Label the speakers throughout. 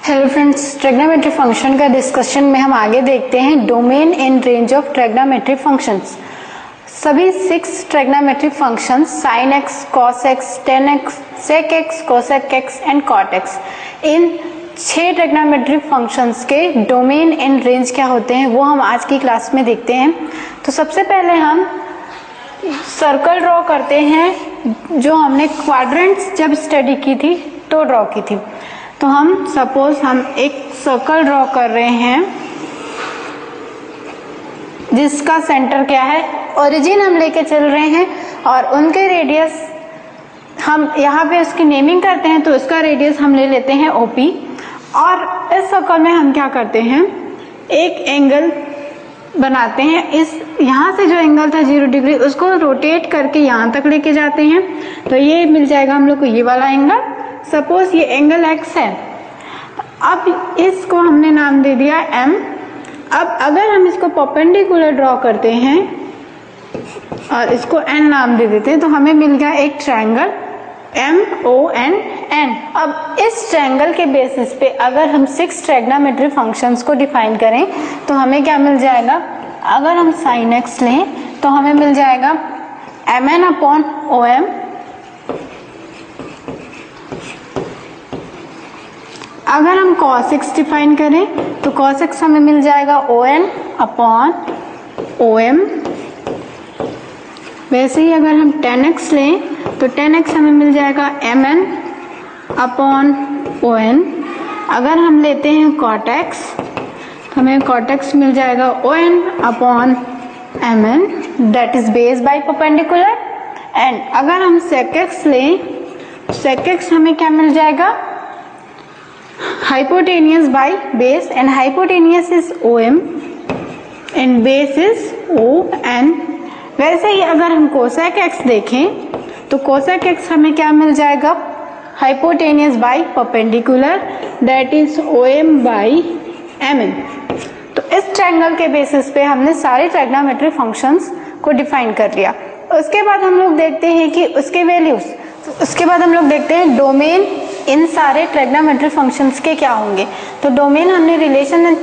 Speaker 1: Hello friends, trigonometry function का discussion में हम आगे देखते हैं domain in range of trigonometry functions. सभी 6 trigonometry functions sin x, cos x, tan x, sec x, cosec x and cot x, in 6 trigonometry functions के domain in range क्या होते हैं वो हम आज की क्लास में देखते हैं। तो सबसे पहले हम सर्कल ड्रॉ करते हैं जो हमने क्वाड्रेंट्स जब स्टडी की थी तो ड्रॉ की थी। तो हम सपोज हम एक सर्कल ड्रॉ कर रहे हैं जिसका सेंटर क्या है, ओरिजिन हम लेके चल रहे हैं और उनके रेडियस हम यहाँ पे उसकी नेमिंग करते हैं। तो इसका रेडियस हम ले लेते हैं OP और इस सर्कल में हम क्या करते हैं, एक एंगल बनाते हैं। इस यहाँ से जो एंगल था 0 डिग्री उसको रोटेट करके यहाँ तक लेके जाते हैं। तो ये मिल जाएगा हम लोग को ये वाला एंगल। सपोज ये एंगल x है, अब इसको हमने नाम दे दिया m। अब अगर हम इसको परपेंडिकुलर ड्रॉ करते हैं और इसको n नाम दे देते हैं तो हमें मिल गया एक ट्रायंगल MONN। अब इस ट्रायंगल के बेसिस पे अगर हम 6 ट्रिग्नोमेट्री फंक्शंस को डिफाइन करें तो हमें क्या मिल जाएगा, अगर हम sin x लें तो हमें मिल जाएगा MN/OM। अगर हम cos x डिफाइन करें तो cos x हमें मिल जाएगा ON/OM। वैसे ही अगर हम tan x लें तो tan x हमें मिल जाएगा MN/ON। अगर हम लेते हैं cot x तो हमें cot x मिल जाएगा ON/MN, that is base by perpendicular. And अगर हम sec x लें, sec x हमें क्या मिल जाएगा, hypotenuse by base, and hypotenuse is OM and base is ON। वैसे ही अगर हम cosec x देखें तो cosec x हमें क्या मिल जाएगा, hypotenuse by perpendicular, that is OM by MN। तो इस ट्रायंगल के बेसिस पे हमने सारे ट्रिग्नोमेट्री फंक्शंस को डिफाइन कर लिया। उसके बाद हम लोग देखते हैं कि उसके वैल्यूज, उसके बाद हम लोग देखते हैं डोमेन इन सारे ट्रिग्नोमेट्री फंक्शंस के क्या होंगे। तो डोमेन हमने रिलेशन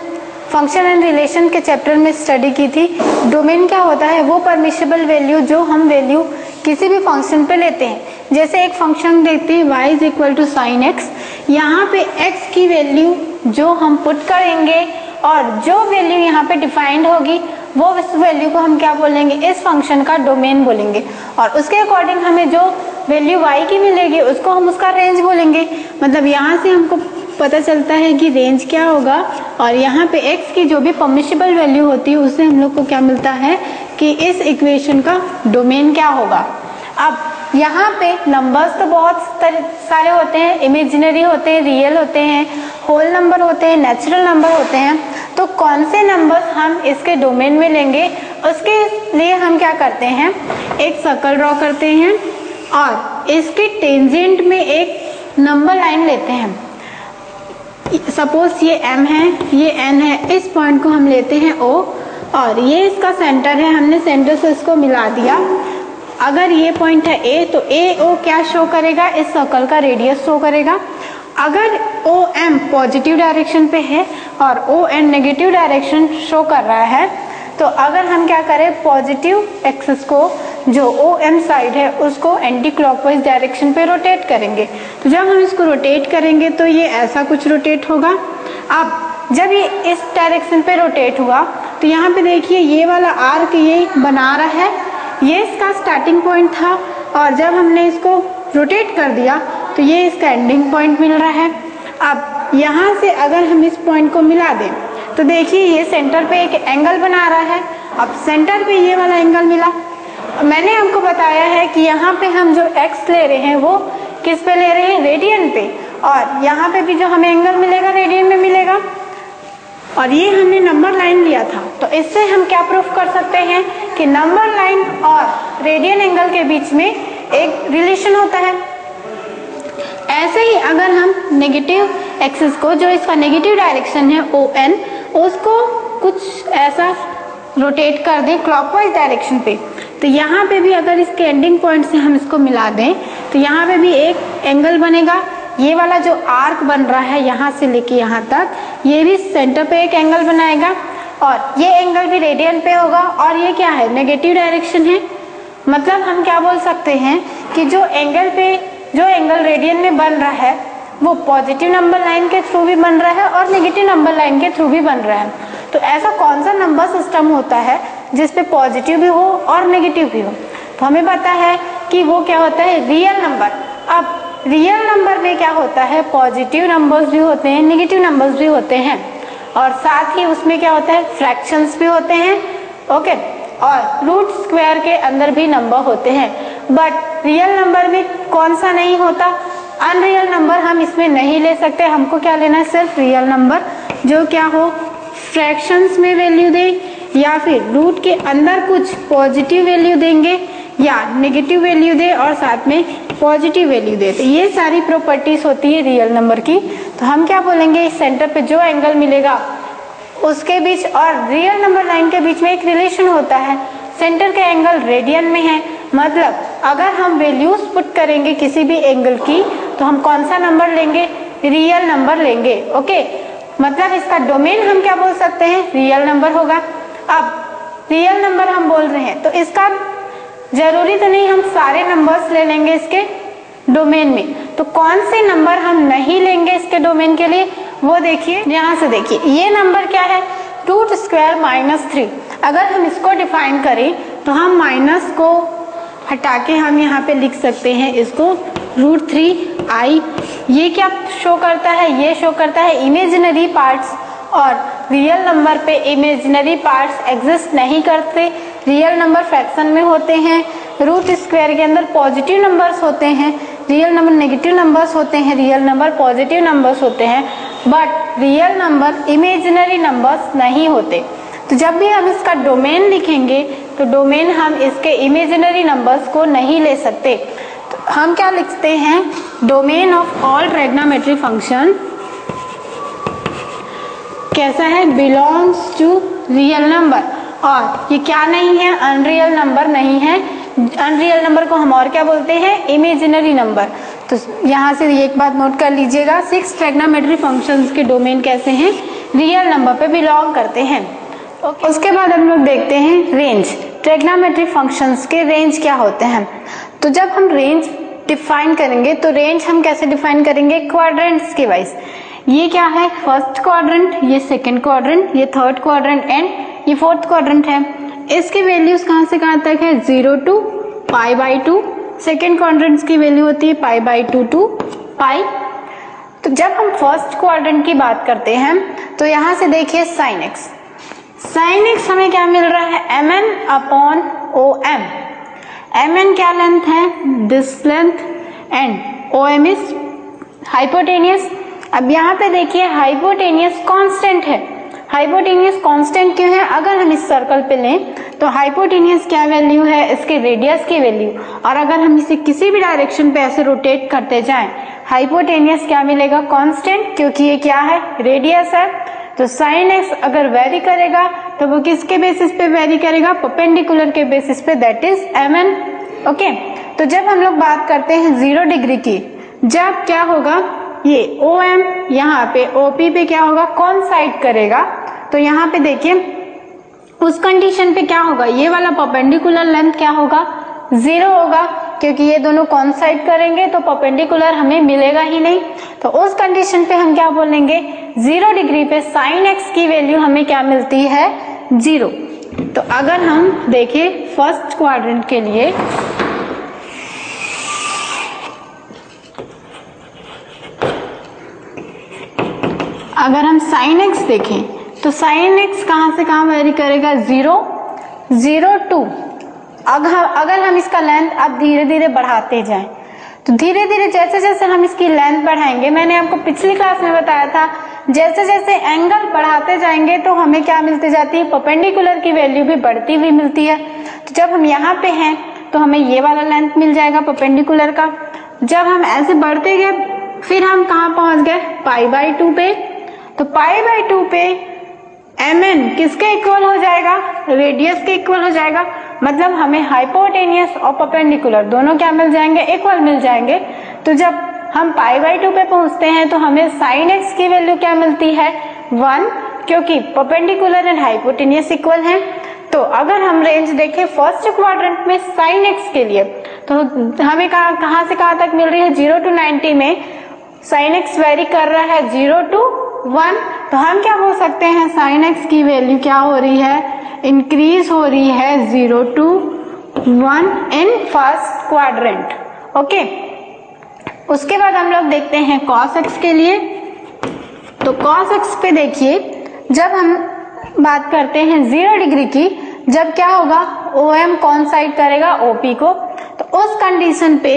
Speaker 1: फंक्शन एंड रिलेशन के चैप्टर में स्टडी की थी। डोमेन क्या होता है, वो परमिशिबल वैल्यू जो हम वैल्यू किसी भी फंक्शन पे लेते हैं। जैसे एक फंक्शन देखते हैं y is equal to sine x, यहाँ पे x की वैल्यू जो हम पुट करेंगे और जो वैल्यू यहाँ पे डिफाइंड होगी वो उस वैल्यू को हम क्या बोलेंगे, इस फंक्शन का डोमेन बोलेंगे। और उसके अकॉर्डिंग हमें जो वैल्यू y की मिलेगी उसको हम उसका रेंज बोलेंगे। मतलब यहाँ से हमको पता चलता है कि रेंज क्या होगा और यहाँ पे x की जो भी परमिशिबल वैल्यू होती है उससे हम लोग को क्या मिलता है कि इस इक्वेशन का डोमेन क्या होगा। अब यहाँ पे नंबर्स तो बहुत सारे होते हैं, इमेजिनरी होते हैं, रियल होते हैं, होल नंबर होते हैं, नेचुरल नंबर होते हैं। तो कौन से नंबर्स हम इसके डोमेन में लेंगे, उसके लिए हम क्या करते हैं, एक सर्कल ड्रॉ करते हैं और इसके टेंजेंट में एक नंबर लाइन लेते हैं। सपोज ये M है, ये N है, इस पॉइंट को हम लेते हैं O और ये इसका सेंटर है, हमने सेंटर से इसको मिला दिया। अगर ये पॉइंट है A तो AO क्या शो करेगा, इस सर्कल का रेडियस शो करेगा। अगर OM पॉजिटिव डायरेक्शन पे है और ON नेगेटिव डायरेक्शन शो कर रहा है तो अगर हम क्या करें, पॉजिटिव एक्सिस को जो OM साइड है उसको एंटी क्लॉकवाइज डायरेक्शन पे रोटेट करेंगे। तो जब हम इसको रोटेट करेंगे तो ये ऐसा कुछ रोटेट होगा। अब जब ये इस डायरेक्शन पे रोटेट हुआ तो यहाँ पे देखिए ये वाला आर्क ये बना रहा है, ये इसका स्टार्टिंग पॉइंट था और जब हमने इसको रोटेट कर दिया तो ये इसका एंडिंग पॉइंट मिल रहा है। अब यहाँ से अगर हम इस पॉइंट को मिला दें तो देखिए ये सेंटर पे एक एंगल बना रहा है। अब सेंटर पे ये वाला एंगल मिला। मैंने आपको बताया है कि यहाँ पे हम जो x ले रहे हैं वो किस पे ले रहे हैं, रेडियन पे, और यहाँ पे भी जो हमें एंगल मिलेगा रेडियन में मिलेगा। और ये हमने नंबर लाइन लिया था तो इससे हम क्या प्रूफ कर सकते हैं कि नंबर लाइन और रेडियन एंगल के बीच में एक रिलेशन होता है। ऐसे ही अगर हम नेगेटिव एक्सिस को, जो इसका नेगेटिव डायरेक्शन है ON, उसको कुछ ऐसा रोटेट कर दें क्लॉकवाइज डायरेक्शन पे तो यहाँ पे भी अगर इसके एंडिंग पॉइंट से हम इसको मिला दें तो यहाँ पे भी एक एंगल बनेगा ये वाला जो आर्क बन रहा है यहाँ से लेके यहाँ तक, ये भी सेंटर पे एक एंगल बनाएगा और ये एंगल भी रेडियन पे होगा और ये क्या है, नेगेटिव डायरेक्शन है। मतलब हम क्या बोल सकते हैं कि जो एंगल रेडियन में बन रहा है वो पॉजिटिव नंबर लाइन के थ्रू भी बन रहा है और नेगेटिव नंबर लाइन के थ्रू भी बन रहा है। तो ऐसा कौन सा नंबर सिस्टम होता है जिसपे पॉजिटिव भी हो और नेगेटिव भी हो? तो हमें पता है कि वो क्या होता है, रियल नंबर। अब रियल नंबर में क्या होता है, पॉजिटिव नंबर्स भी होते हैं, नेगेटिव नंबर्स भी होते हैं और साथ ही उसमें क्या होता है, फ्रैक्शंस भी होते हैं, ओके, और रूट स्क्वायर के अंदर भी नंबर होते हैं। बट रियल नंबर में कौन सा नहीं होता, अनरियल नंबर हम इसमें नहीं ले सकते। हमको क्या लेना है, सिर्फ रियल नंबर जो क्या हो, फ्रैक्शंस में वैल्यू दे या फिर रूट के अंदर कुछ पॉजिटिव वैल्यू देंगे या नेगेटिव वैल्यू दे और साथ में पॉजिटिव वैल्यू दे। तो ये सारी प्रॉपर्टीज होती है रियल नंबर की। तो हम क्या बोलेंगे, इस सेंटर पे जो एंगल मिलेगा उसके बीच और रियल नंबर लाइन के बीच में एक रिलेशन होता है। सेंटर का एंगल रेडियन में है, मतलब अगर हम वैल्यूज पुट करेंगे किसी भी एंगल की तो हम कौन सा नंबर लेंगे, रियल नंबर लेंगे, ओके। मतलब इसका डोमेन हम क्या बोल सकते हैं, रियल नंबर होगा। अब रियल नंबर हम बोल रहे हैं तो इसका जरूरी तो नहीं हम सारे नंबर्स ले लेंगे इसके डोमेन में। तो कौन से नंबर हम नहीं लेंगे इसके डोमेन के लिए, वो देखिए, यहाँ से देखिए, ये नंबर क्या है, रूट स्क्वायर -3। अगर हम इसको डिफाइन करें तो हम माइनस को हटा के हम यहाँ पे लिख सकते हैं इसको √3i। ये क्या शो करता है, ये शो करता है इमेजिनरी पार्ट्स, और रियल नंबर पे इमेजिनरी पार्ट्स एग्जिस्ट नहीं करते। रियल नंबर फ्रैक्शन में होते हैं, रूट स्क्वायर के अंदर पॉजिटिव नंबर्स होते हैं, रियल नंबर नेगेटिव नंबर्स होते हैं, रियल नंबर पॉजिटिव नंबर्स होते हैं, but real number imaginary numbers नहीं होते। तो जब भी हम इसका डोमेन लिखेंगे तो डोमेन हम इसके इमेजिनरी नंबर्स को नहीं ले सकते। तो हम क्या लिखते हैं, domain of all trigonometry function कैसा है, बिलोंग्स टू रियल नंबर। और ये क्या नहीं है, अनरियल नंबर नहीं है। अनरियल नंबर को हम और क्या बोलते हैं, इमेजिनरी नंबर। तो यहाँ से एक बात नोट कर लीजिएगा, 6 ट्रिग्नोमेट्री फंक्शंस के डोमेन कैसे हैं, रियल नंबर पे बिलोंग करते हैं। उसके बाद हम लोग देखते हैं रेंज। ट्रिग्नोमेट्री फंक्शंस के रेंज क्या होते हैं। तो जब हम रेंज डिफाइन करेंगे तो रेंज हम कैसे डिफाइन करेंगे, क्वाड्रेंट्स के वाइज। ये क्या है, फर्स्ट क्वाड्रेंट, ये सेकंड क्वाड्रेंट, ये थर्ड क्वाड्रेंट एंड ये फोर्थ क्वाड्रेंट है। इसकी वैल्यूज कहाँ से कहाँ तक है, 0 to π/2। सेकेंड क्वाड्रेंट की वैल्यू होती है π/2 to π। तो जब हम फर्स्ट क्वाड्रेंट की बात करते हैं तो यहाँ से देखिए sin x। sin x हमें क्या मिल रहा है, mn/om। mn क्या लेंथ है, this length, and om is hypotenuse. अब यहाँ पे देखिए हाइपोटेनियस कांस्टेंट है। हाइपोटेनियस कांस्टेंट क्यों है, अगर हम इस सर्कल पे लें तो हाइपोटेनियस क्या वैल्यू है, इसके रेडियस की वैल्यू, और अगर हम इसे किसी भी डायरेक्शन पे ऐसे रोटेट करते जाएं, हाइपोटेनियस क्या मिलेगा, कांस्टेंट, क्योंकि ये क्या है, रेडियस है। तो sin x अगर वेरी करेगा तो वो किसके बेसिस पे वेरी करेगा, परपेंडिकुलर के बेसिस पे, दैट इज mn, ओके। तो जब हम लोग बात करते हैं 0 डिग्री की, जब क्या होगा, ये OM यहाँ पे OP पे क्या होगा, कौन साइड करेगा। तो यहाँ पे देखिए उस कंडीशन पे क्या होगा, ये वाला परपेंडिकुलर लेंथ क्या होगा, 0 होगा, क्योंकि ये दोनों कौन साइड करेंगे तो परपेंडिकुलर हमें मिलेगा ही नहीं। तो उस कंडीशन पे हम क्या बोलेंगे, 0 डिग्री पे sin x की वैल्यू हमें क्या मिलती है, 0। तो अगर हम देखें फर्स्ट क्वाड्रेंट के लिए, अगर हम sin x देखें तो sin x कहां से कहां वेरी करेगा, 0 to, अगर हम इसका लेंथ अब धीरे धीरे बढ़ाते जाएं तो धीरे धीरे जैसे जैसे हम इसकी लेंथ बढ़ाएंगे, मैंने आपको पिछली क्लास में बताया था, जैसे जैसे एंगल बढ़ाते जाएंगे तो हमें क्या मिलती जाती है, परपेंडिकुलर की वैल्यू भी बढ़ती हुई मिलती है। तो जब हम यहाँ पे हैं तो हमें ये वाला लेंथ मिल जाएगा परपेंडिकुलर का। जब हम ऐसे बढ़ते गए फिर हम कहाँ पहुंच गए, π/2 पे। तो π/2 पे mn किसके इक्वल हो जाएगा, रेडियस के इक्वल हो जाएगा। मतलब हमें हाइपोटेनियस और परपेंडिकुलर दोनों क्या मिल जाएंगे, इक्वल मिल जाएंगे। तो जब हम पाई बाई 2 पे पहुंचते हैं तो हमें साइन एक्स की वैल्यू क्या मिलती है 1, क्योंकि परपेंडिकुलर एंड हाइपोटेनियस इक्वल हैं। तो अगर हम रेंज देखें फर्स्ट क्वाड्रेंट में साइन एक्स के लिए तो हमें कहां से कहां तक मिल रही है 0 to 90 में साइन एक्स वेरी कर रहा है 0 to 1। तो हम क्या बोल सकते हैं साइन एक्स की वैल्यू क्या हो रही है इंक्रीज हो रही है 0 to 1 in first quadrant. Okay, उसके बाद हम लोग देखते हैं कॉस एक्स के लिए। तो कॉस एक्स पे देखिए जब हम बात करते हैं 0 डिग्री की, जब क्या होगा OM कौन साइड करेगा OP को, तो उस कंडीशन पे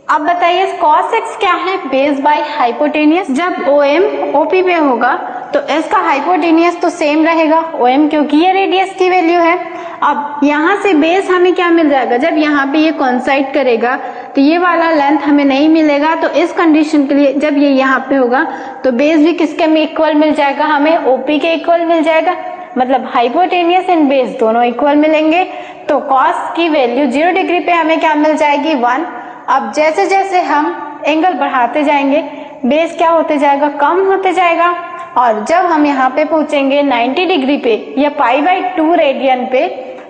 Speaker 1: अब बताइए cos x क्या है बेस बाय हाइपोटेनियस। जब OM OP पे होगा तो इसका हाइपोटेनियस तो सेम रहेगा OM, क्योंकि ये रेडियस की वैल्यू है। अब यहाँ से बेस हमें क्या मिल जाएगा, जब यहाँ पे ये कॉन्साइड करेगा तो ये वाला लेंथ हमें नहीं मिलेगा। तो इस कंडीशन के लिए जब ये यहाँ पे होगा तो बेस भी किसके में इक्वल मिल जाएगा, हमें OP के इक्वल मिल जाएगा, मतलब हाइपोटेनियस एंड बेस दोनों इक्वल मिलेंगे। तो कॉस की वैल्यू 0 डिग्री पे हमें क्या मिल जाएगी 1। अब जैसे जैसे हम एंगल बढ़ाते जाएंगे बेस क्या होते जाएगा कम होते जाएगा, और जब हम यहाँ पे पहुंचेंगे 90 डिग्री पे या पाई बाई 2 रेडियन पे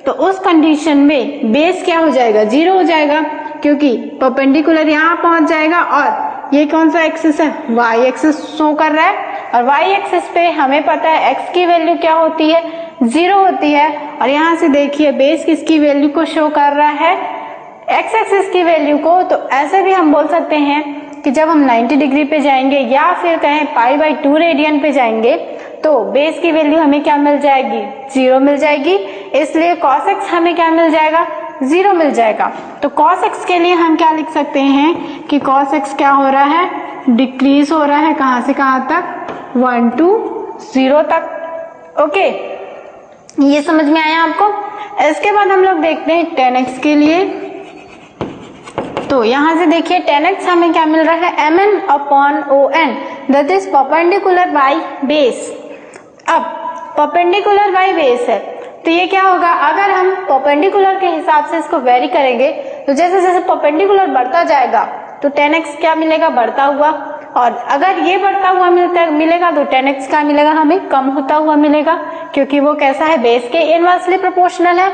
Speaker 1: तो उस कंडीशन में बेस क्या हो जाएगा 0 हो जाएगा, क्योंकि परपेंडिकुलर यहाँ पहुंच जाएगा। और ये कौन सा एक्सिस है y एक्सिस शो कर रहा है, और y एक्सिस पे हमें पता है x की वैल्यू क्या होती है 0 होती है। और यहाँ से देखिए बेस किसकी वैल्यू को शो कर रहा है x एक्सिस की वैल्यू को। तो ऐसे भी हम बोल सकते हैं कि जब हम 90 डिग्री पे जाएंगे या फिर कहें पाई बाई 2 रेडियन पे जाएंगे तो बेस की वैल्यू हमें क्या मिल जाएगी 0 मिल जाएगी, इसलिए cos x हमें क्या मिल जाएगा 0 मिल जाएगा। तो cos x के लिए हम क्या लिख सकते हैं कि cos x क्या हो रहा है डिक्रीज हो रहा है, कहां से कहां तक 1 to 0 तक। ओके, ये समझ में आया आपको। इसके बाद हम लोग देखते हैं tan x के लिए। तो यहां से देखिए tan x हमें क्या मिल रहा है mn upon on, that is perpendicular by base. अब परपेंडिकुलर बाय बेस है तो ये क्या होगा, अगर हम परपेंडिकुलर के हिसाब से इसको वेरी करेंगे तो जैसे जैसे परपेंडिकुलर बढ़ता जाएगा तो tan x क्या मिलेगा बढ़ता हुआ, और अगर ये बढ़ता हुआ मिलेगा तो tan x क्या मिलेगा हमें कम होता हुआ मिलेगा, क्योंकि वो कैसा है बेस के इनवर्सली प्रोपोर्शनल है।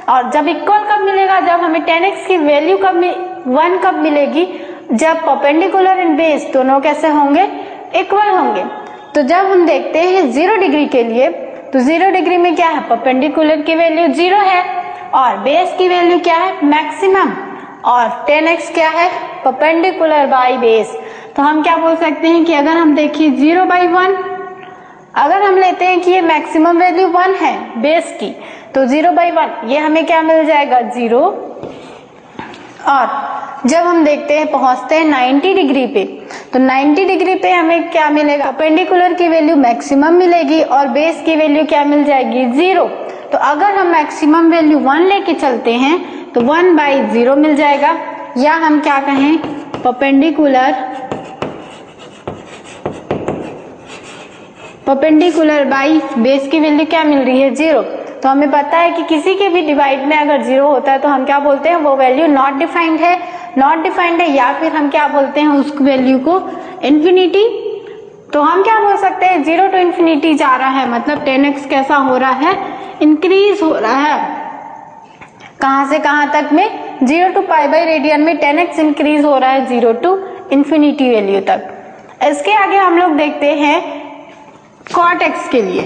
Speaker 1: और जब इक्वल कब मिलेगा, जब हमें tan x की वैल्यू कब 1 कब मिलेगी, जब परपेंडिकुलर एंड बेस दोनों कैसे होंगे इक्वल होंगे। तो जब हम देखते हैं 0 डिग्री के लिए तो 0 डिग्री में क्या है परपेंडिकुलर की वैल्यू 0 है और बेस की वैल्यू क्या है मैक्सिमम, और tan x क्या है परपेंडिकुलर बाय बेस। तो हम क्या बोल सकते हैं कि अगर हम देखिए 0/1, अगर हम लेते हैं कि ये मैक्सिमम वैल्यू 1 है बेस की तो 0/1 ये हमें क्या मिल जाएगा 0। और जब हम देखते हैं पहुंचते हैं 90 डिग्री पे तो 90 डिग्री पे हमें क्या मिलेगा परपेंडिकुलर की वैल्यू मैक्सिमम मिलेगी और बेस की वैल्यू क्या मिल जाएगी 0। तो अगर हम मैक्सिमम वैल्यू 1 लेके चलते हैं तो 1/0 मिल जाएगा, या हम क्या कहें परपेंडिकुलर बाई बेस की वैल्यू क्या मिल रही है 0। तो हमें पता है कि किसी के भी डिवाइड में अगर 0 होता है तो हम क्या बोलते हैं वो वैल्यू नॉट डिफाइंड है, या फिर हम क्या बोलते हैं उस वैल्यू को इन्फिनिटी। तो हम क्या बोल सकते हैं 0 to इन्फिनिटी जा रहा है, मतलब tan x कैसा हो रहा है इंक्रीज हो रहा है, कहां से कहां तक में 0 to पाई बाई रेडियन में tan x इंक्रीज हो रहा है 0 to इन्फिनिटी वैल्यू तक। इसके आगे हम लोग देखते हैं cot x के लिए।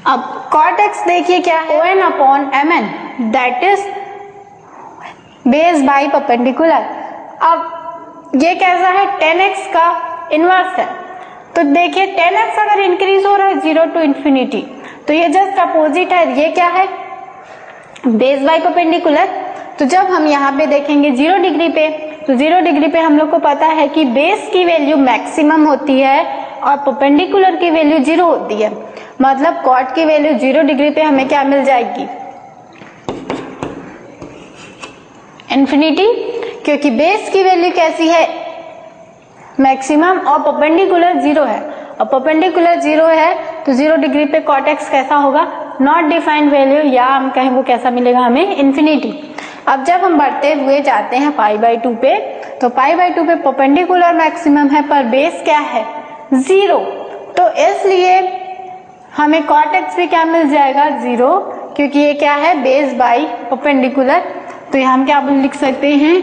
Speaker 1: अब cot x देखिए क्या है on upon mn, that is base by perpendicular. अब ये कैसा है tan x का इनवर्स है, तो देखिए tan x अगर इंक्रीज हो रहा है 0 to इन्फिनिटी तो ये जस्ट अपोजिट है, ये क्या है बेस बाय परपेंडिकुलर। तो जब हम यहाँ पे देखेंगे 0 डिग्री पे तो 0 डिग्री पे हम लोग को पता है कि बेस की वैल्यू मैक्सिमम होती है और परपेंडिकुलर की वैल्यू 0 होती है, मतलब cot की वैल्यू 0 डिग्री पे हमें क्या मिल जाएगी इन्फिनिटी, क्योंकि बेस की वैल्यू कैसी है मैक्सिमम और परपेंडिकुलर 0 है, और परपेंडिकुलर 0 है तो 0 डिग्री पे cot x कैसा होगा नॉट डिफाइंड वैल्यू, या हम कहें वो कैसा मिलेगा हमें इन्फिनिटी। अब जब हम बढ़ते हुए जाते हैं पाई बाई 2 पे तो पाई बाई 2 पे परपेंडिकुलर मैक्सिमम है पर बेस क्या है 0, तो इसलिए हमें कॉट एक्स भी क्या मिल जाएगा 0, क्योंकि ये क्या है बेस बाई परपेंडिकुलर। तो यहाँ हम क्या लिख सकते हैं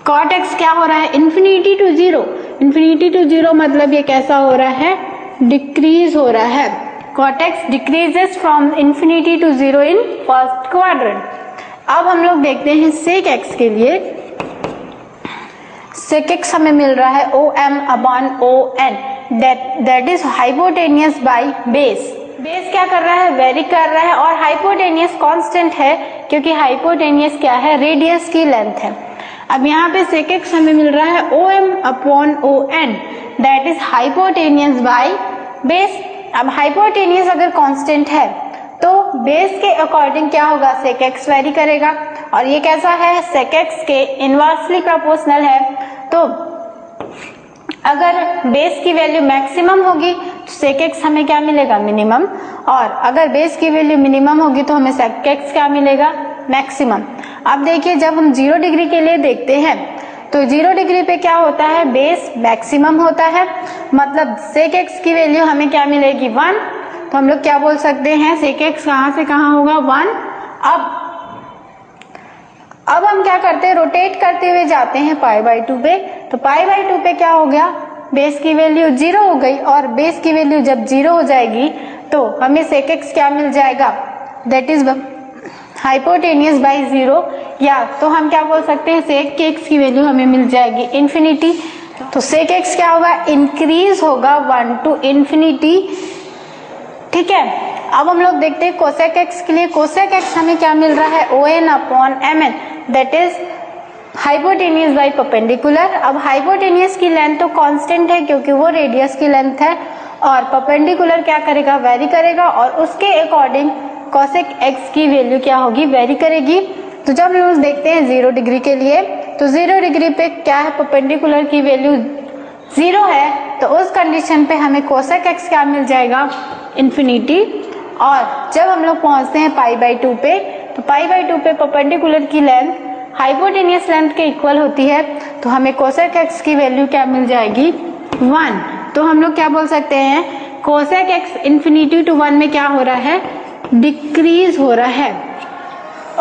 Speaker 1: कॉट एक्स क्या हो रहा है इन्फिनिटी टू 0, इन्फिनिटी टू 0 मतलब ये कैसा हो रहा है डिक्रीज हो रहा है, cot x decreases from infinity to 0 in first quadrant. अब हम लोग देखते हैं सेक एक्स के लिए, सेक एक्स हमें मिल रहा है OM/ON that is hypotenuse by base. Base क्या कर रहा है वेरी कर रहा है और हाइपोटेनियस कांस्टेंट है क्योंकि हाइपोटेनियस क्या है रेडियस की लेंथ है। अब यहाँ पे सेक एक्स हमें मिल रहा है OM/ON that is hypotenuse by base. अब हाइपोटेनियस अगर कांस्टेंट है तो बेस के अकॉर्डिंग क्या होगा सेक एक्स वेरी करेगा और ये कैसा है सेक एक्स के इनवर्सली प्रोपोर्शनल है। तो अगर बेस की वैल्यू मैक्सिमम होगी तो सेक एक्स हमें क्या मिलेगा मिनिमम, और अगर बेस की वैल्यू मिनिमम होगी तो हमें सेक एक्स क्या मिलेगा मैक्सिमम। अब देखिए जब हम 0 डिग्री के लिए देखते हैं तो 0 डिग्री पे क्या होता है बेस मैक्सिमम होता है, मतलब सेक एक्स की वैल्यू हमें क्या मिलेगी 1, तो हम लोग क्या बोल सकते हैं सेक एक्स कहां से कहां होगा 1। अब हम क्या करते हैं रोटेट करते हुए जाते हैं पाई बाई 2 पे, तो पाई बाई 2 पे क्या हो गया बेस की वैल्यू 0 हो गई और बेस की वैल्यू जब 0 हो जाएगी तो हमें सेक एक्स क्या मिल जाएगा दैट इज हाइपोटेनियस बाई 0, या तो हम क्या बोल सकते हैं सेक एक्स की वैल्यू हमें मिल जाएगी इन्फिनिटी। तो सेक एक्स क्या होगा इंक्रीज होगा 1 to इन्फिनिटी, ठीक है। अब हम लोग देखते हैं कोसेक एक्स के लिए, कोसेक एक्स हमें क्या मिल रहा है ON/MN that is hypotenuse by perpendicular. अब हाइपोटेनियस की लेंथ तो कांस्टेंट है क्योंकि वो रेडियस की लेंथ है और परपेंडिकुलर क्या करेगा वेरी करेगा और उसके अकॉर्डिंग कोसेक एक्स की वैल्यू क्या होगी वेरी करेगी। तो जब हम लोग देखते हैं 0 डिग्री के लिए तो 0 डिग्री पे क्या है परपेंडिकुलर की वैल्यू 0 है, तो उस कंडीशन पे हमें कोसेक एक्स क्या मिल जाएगा इन्फिनिटी। और जब हम लोग पहुंचते हैं पाई बाई 2 पे तो पाई बाई 2 पे परपेंडिकुलर की लेंथ हाइपोटेनियस लेंथ के इक्वल होती है, तो हमें कोसेक एक्स की वैल्यू क्या मिल जाएगी 1। तो हम लोग क्या बोल सकते हैं कोसेक एक्स इन्फिनिटी टू 1 में क्या हो रहा है डिक्रीज हो रहा है।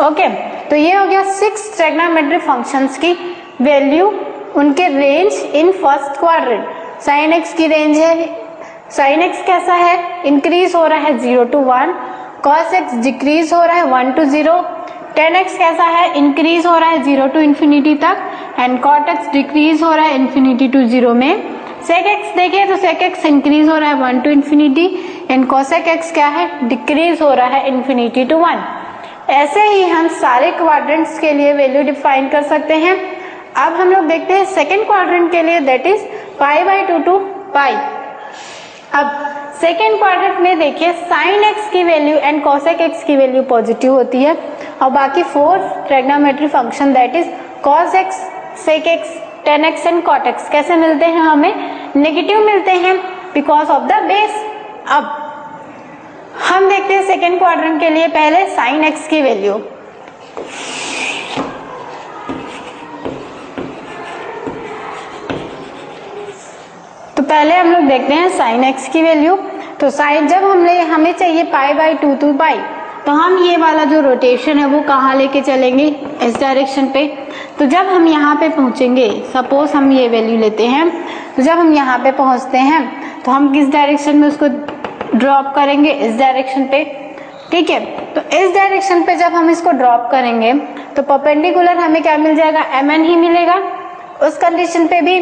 Speaker 1: ओके, तो ये हो गया 6 ट्रिग्नोमेट्रिक फंक्शंस की वैल्यू, उनके रेंज इन फर्स्ट क्वाड्रेंट। साइन एक्स की रेंज है, साइन एक्स कैसा है इंक्रीज हो रहा है 0 to 1, कॉस एक्स डिक्रीज हो रहा है 1 to 0, टेन एक्स कैसा है इंक्रीज हो रहा है 0 to इन्फिनिटी तक, एंड कॉट एक्स डिक्रीज हो रहा है इन्फिनिटी टू 0 में। सेक एक्स देखिए तो सेक एक्स इंक्रीज हो रहा है 1 to infinity and cosec x क्या है डिक्रीज हो रहा है इन्फिनिटी टू 1। ऐसे ही हम सारे क्वाड्रेंट्स के लिए वैल्यू डिफाइन कर सकते हैं। अब हम लोग देखते हैं सेकेंड क्वाड्रेंट के लिए that is pi by 2 to pi. अब सेकेंड क्वाड्रेंट में देखिए साइन एक्स की वैल्यू एंड कोसेक एक्स की वैल्यू पॉजिटिव होती है और बाकी 4 trigonometric function that is cos x, sec x, tan x and cot x कैसे मिलते हैं हमें नेगेटिव मिलते हैं बिकॉज ऑफ द बेस। अब हम देखते हैं सेकेंड क्वाड्रेंट के लिए पहले साइन एक्स की वैल्यू। तो पहले हम लोग देखते हैं साइन एक्स की वैल्यू। तो साइन जब हमें चाहिए पाई बाई 2 to पाई, तो हम ये वाला जो रोटेशन है वो कहाँ लेके चलेंगे इस डायरेक्शन पे। तो जब हम यहाँ पे पहुंचेंगे सपोज हम ये वैल्यू लेते हैं, तो जब हम यहाँ पे पहुंचते हैं तो हम किस डायरेक्शन में उसको ड्रॉप करेंगे इस डायरेक्शन पे, ठीक है। तो इस डायरेक्शन पे जब हम इसको ड्रॉप करेंगे तो परपेंडिकुलर हमें क्या मिल जाएगा mn ही मिलेगा उस कंडीशन पे भी।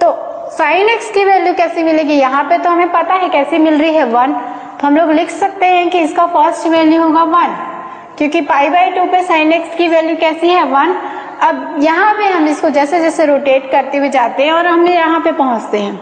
Speaker 1: तो साइन एक्स की वैल्यू कैसी मिलेगी यहाँ पे तो हमें पता है कैसी मिल रही है 1, तो हम लोग लिख सकते हैं कि इसका फर्स्ट वैल्यू होगा 1 क्योंकि पाई बाई 2 पे साइन एक्स की वैल्यू कैसी है 1। अब यहाँ पे हम इसको जैसे जैसे रोटेट करते हुए जाते हैं और हम यहाँ पे पहुंचते हैं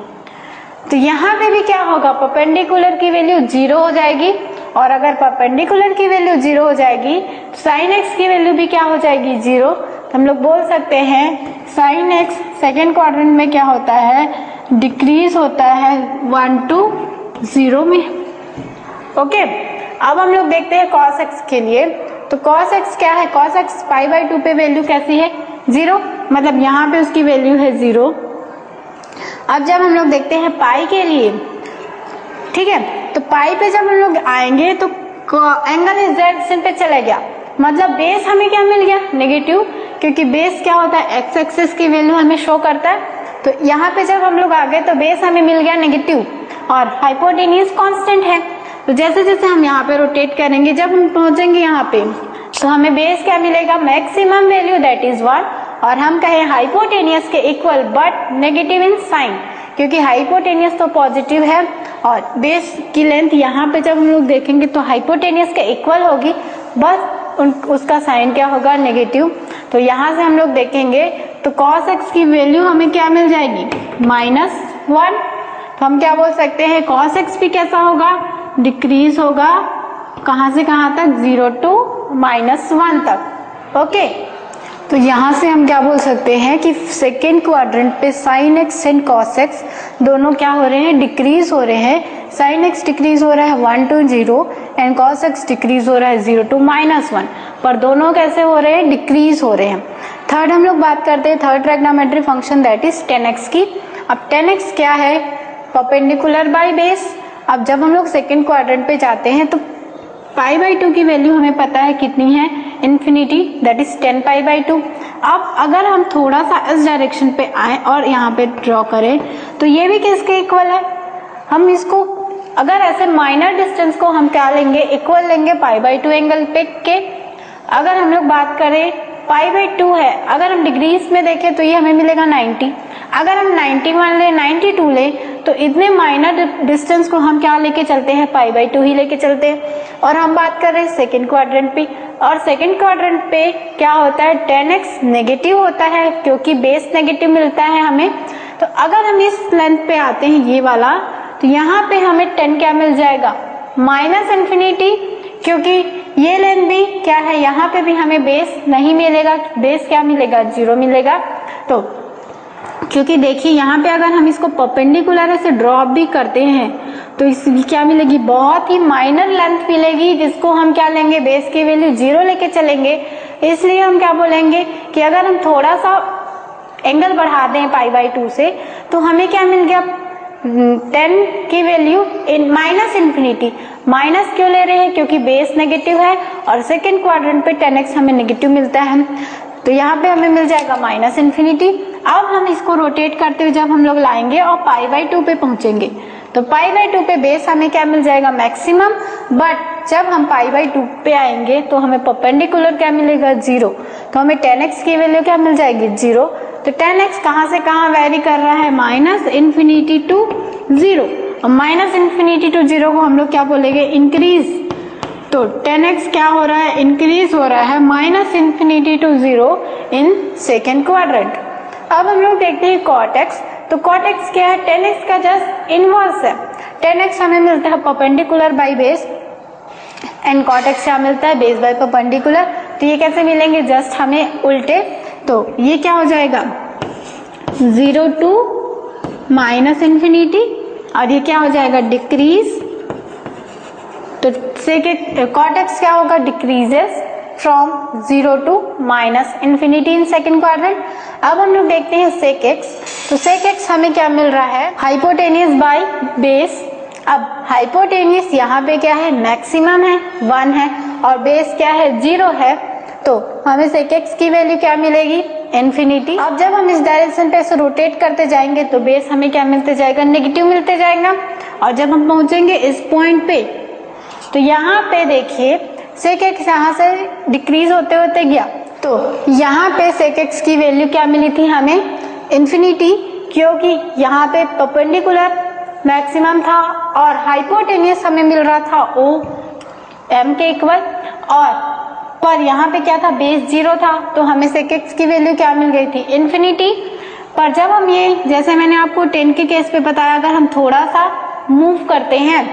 Speaker 1: तो यहाँ पे भी क्या होगा परपेंडिकुलर की वैल्यू 0 हो जाएगी, और अगर परपेंडिकुलर की वैल्यू 0 हो जाएगी तो साइन एक्स की वैल्यू भी क्या हो जाएगी 0। तो हम लोग बोल सकते हैं साइन एक्स सेकेंड क्वाड्रेंट में क्या होता है डिक्रीज होता है 1 to 0 में। ओके, अब हम लोग देखते हैं कॉस एक्स के लिए। तो cos x क्या है, cos x पाई बाई 2 पे वैल्यू कैसी है 0, मतलब यहाँ पे उसकी वैल्यू है 0। अब जब हम लोग देखते हैं पाई के लिए, ठीक है, तो पाई पे जब हम लोग आएंगे तो एंगल इस डायरेक्शन पे चला गया, मतलब बेस हमें क्या मिल गया नेगेटिव, क्योंकि बेस क्या होता है एक्स एक्सिस की वैल्यू हमें शो करता है। तो यहाँ पे जब हम लोग आ गए तो बेस हमें मिल गया नेगेटिव और हाइपोटेन्यूज कांस्टेंट है। तो जैसे जैसे हम यहाँ पे रोटेट करेंगे, जब हम पहुंचेंगे यहाँ पे तो हमें बेस क्या मिलेगा, मैक्सिमम वैल्यू दैट इज 1, और हम कहें हाइपोटेनियस के equal but negative in sine, क्योंकि हाइपोटेनियस तो पॉजिटिव है और बेस की लेंथ यहाँ पे जब हम लोग देखेंगे तो हाइपोटेनियस के इक्वल होगी, बस उसका साइन क्या होगा नेगेटिव। तो यहाँ से हम लोग देखेंगे तो cos x की वैल्यू हमें क्या मिल जाएगी -1। तो हम क्या बोल सकते हैं cos x भी कैसा होगा, डिक्रीज होगा, कहाँ से कहाँ तक 0 to -1 तक। ओके, तो यहाँ से हम क्या बोल सकते हैं कि सेकेंड क्वाड्रेंट पे sin x and cos x दोनों क्या हो रहे हैं, डिक्रीज हो रहे हैं। sin x डिक्रीज हो रहा है 1 to 0 and cos x decrease हो रहा है 0 to -1, पर दोनों कैसे हो रहे हैं, डिक्रीज हो रहे हैं। थर्ड हम लोग बात करते हैं third trigonometry function that is 10x की। अब 10x क्या है, परपेंडिकुलर बाय बेस। अब जब हम लोग सेकेंड क्वाड्रेंट पे जाते हैं तो पाई बाई 2 की वैल्यू हमें पता है कितनी है, infinity, that is 10 pi by 2। अब अगर हम थोड़ा सा इस डायरेक्शन पे आए और यहाँ पे ड्रॉ करें तो ये भी किसके इक्वल है, हम इसको अगर ऐसे माइनर डिस्टेंस को हम क्या लेंगे, इक्वल लेंगे पाई बाई 2 एंगल पे के। अगर हम लोग बात करें पाई बाई 2 है, अगर हम डिग्रीज में देखें तो ये हमें मिलेगा 90, अगर हम 91 ले 92 ले तो इतने माइनर डिस्टेंस को हम क्या लेके चलते हैं, पाई बाई 2 ही लेके चलते हैं। और हम बात कर रहे हैं सेकेंड क्वाड्रेंट पे, और सेकेंड क्वाड्रेंट पे क्या होता है, 10x नेगेटिव होता है क्योंकि बेस नेगेटिव मिलता है हमें। तो अगर हम इस लेंथ पे आते हैं ये वाला, तो यहाँ पे हमें 10 क्या मिल जाएगा, -इन्फिनिटी, क्योंकि ये लेंथ भी क्या है, यहाँ पे भी हमें बेस नहीं मिलेगा, बेस क्या मिलेगा 0 मिलेगा। तो क्योंकि देखिए यहाँ पे अगर हम इसको परपेंडिकुलर से ड्रॉप भी करते हैं तो इसकी क्या मिलेगी, बहुत ही माइनर लेंथ मिलेगी, जिसको हम क्या लेंगे, बेस की वैल्यू 0 लेके चलेंगे। इसलिए हम क्या बोलेंगे कि अगर हम थोड़ा सा एंगल बढ़ा दें पाई बाई 2 से तो हमें क्या मिल गया, 10 की वैल्यू -इन्फिनिटी। माइनस क्यों ले रहे हैं, क्योंकि बेस नेगेटिव है और सेकेंड क्वाड्रेंट पे 10x हमें नेगेटिव मिलता है, तो यहाँ पे हमें मिल जाएगा -इन्फिनिटी। अब हम इसको रोटेट करते हुए जब हम लोग लाएंगे और पाई बाई 2 पे पहुंचेंगे तो पाई बाई 2 पे बेस हमें क्या मिल जाएगा, मैक्सिमम, बट जब हम पाई बाई 2 पे आएंगे तो हमें परपेंडिकुलर क्या मिलेगा 0, तो हमें 10x की वैल्यू क्या मिल जाएगी 0। तो 10x कहाँ से कहाँ वेरी कर रहा है, -इन्फिनिटी टू 0, और -इन्फिनिटी टू 0 को हम लोग क्या बोलेंगे, इंक्रीज। तो 10x क्या हो रहा है, इंक्रीज हो रहा है -infinity to 0 in second quadrant. अब हम लोग देखते हैं cot x, तो cot x क्या है, 10x का जस्ट इनवर्स है। 10x हमें मिलता है perpendicular by base and cot x क्या मिलता है, बेस बाय परपेंडिकुलर। तो ये कैसे मिलेंगे, जस्ट हमें उल्टे। तो ये क्या हो जाएगा 0 to -इन्फिनिटी, और ये क्या हो जाएगा डिक्रीज। तो cot x क्या होगा, decreases from 0 to -infinity in second quadrant. अब हम लोग देखते हैं sec x, तो sec x हमें क्या मिल रहा है, हाइपोटेनियस बाय बेस। अब हाइपोटेनियस यहाँ पे क्या है, मैक्सिमम है 1 है और बेस क्या है 0 है, तो हमें sec x की वैल्यू क्या मिलेगी, इन्फिनिटी। अब जब हम इस डायरेक्शन पे ऐसे रोटेट करते जाएंगे तो बेस हमें क्या मिलते जाएगा, नेगेटिव मिलते जाएगा। और जब हम पहुंचेंगे इस पॉइंट पे तो यहाँ पे देखिए sec x यहाँ से डिक्रीज होते होते गया, तो यहाँ पे sec x की वैल्यू क्या मिली थी हमें, इन्फिनिटी, क्योंकि यहाँ पे परपेंडिकुलर मैक्सिमम था और हाइपोटेनियस हमें मिल रहा था O m के इक्वल, और पर यहाँ पे क्या था, बेस 0 था, तो हमें sec x की वैल्यू क्या मिल गई थी, इन्फिनिटी। पर जब हम ये, जैसे मैंने आपको 10 के केस पे बताया, अगर हम थोड़ा सा मूव करते हैं,